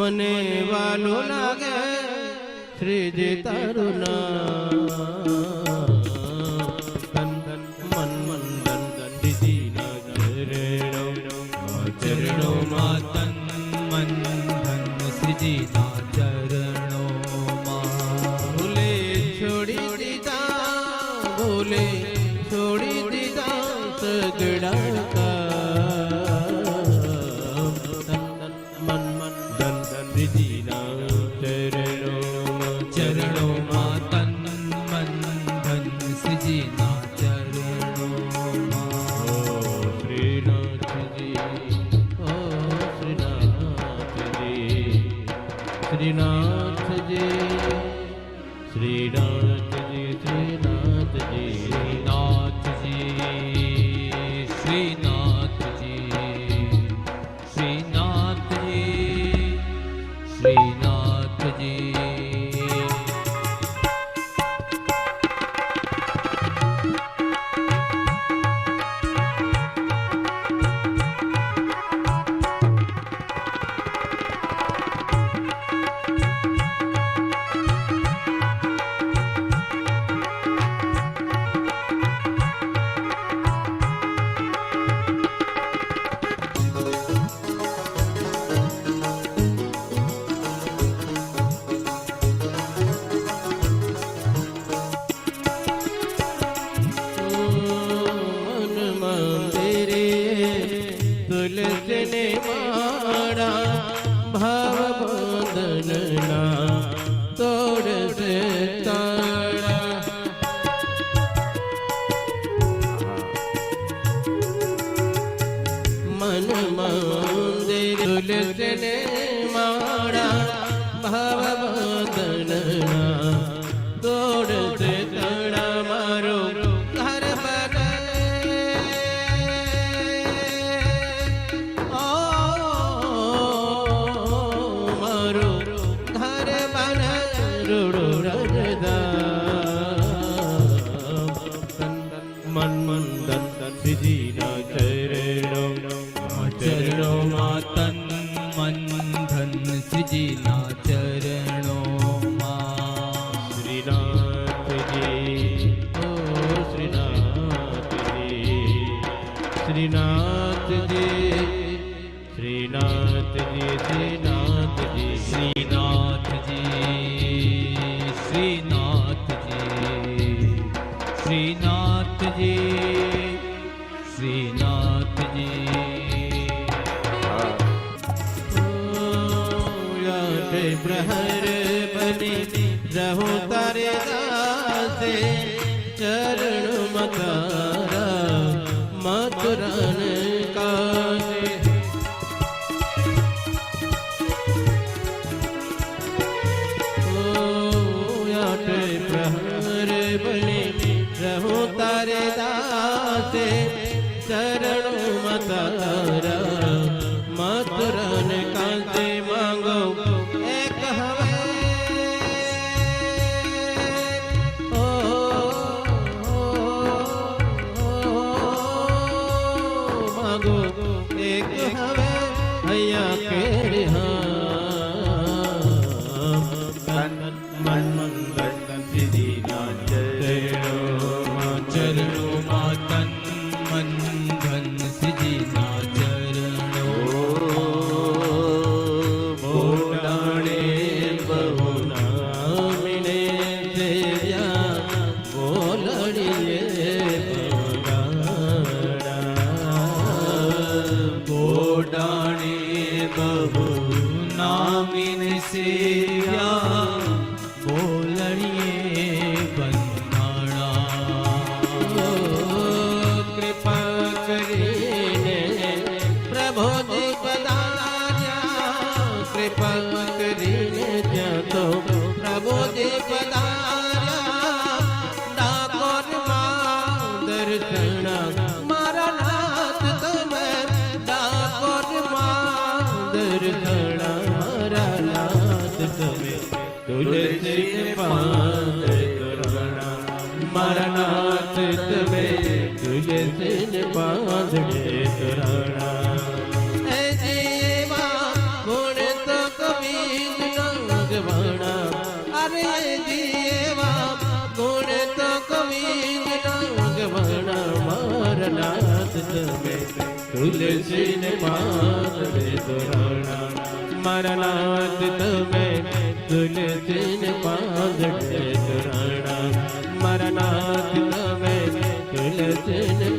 મને વાલું લાગે શ્રીજી તારું નામ ધન ધન મન મન ધન ધન શ્રીજીના ચરણોમાં તન મન ધન શ્રીજીના ચરણોમાં ભૂલે છોડી દીધા ભૂલે છોડી દીધા સગડા ચરણોમાં તન મન ધન શ્રીજીના ચરણોમાં શ્રીનાથજી શ્રીનાથજી શ્રીનાથજી શ્રીનાથજી શ્રીનાથજી શ્રીનાથજી તુલસીને માળા ભાવ બંધનના તોડશે તાળા મન મંદિર તુલસીને માળા ભાવ બંધનના તોડશે તાળા મારો ઘર મન મન ધન ધન શ્રીજીના ચરણોમાં તન મન ધન શ્રીજીના ચરણોમાં શ્રીનાથજી ઓ શ્રીનાથજી શ્રીનાથજી શ્રીનાથજી શ્રીનાથજી શ્રીનાથજી શ્રીનાથજી શ્રીનાથજી પ્રહર બની રહો તારે દાસે ચરણ મતારા મથુરાન કાસે પ્રહર બની રહો તારે દાસે ચરણ મતારા મથુરાન કાસે માંગો એક હવે માંગો એક હવે અહીંયા કેરે મન મન ધન શ્રીજીના ચરણોમાં તન મન ધન શ્રીજીના ચરણો બોલાણે બહુ નામીને સેવ્યા બોલડીએ બોડાણે બહુ નામીને સેવ્યા બોલડીએ બંધાણા કૃપા કરીને પ્રભુ પધાર્યા કૃપા કરીને જ્યાં તો પ્રભુ પધાર્યા ડાકોરમાં દર્શન મારા નાથ તમે ડાકોરમાં દર્શન મારા નાથ તમે તુલસી પાંદ કરુણા મારા નાથ તમે તુલસી પાંદ કરુણા જીવા ગુણ તો કવિ તમે તુલસીને પાદરે તોરણા મારા નાથ તમે તુલસીને પાદરે તોરણા મારા નાથ તમે તુલસીને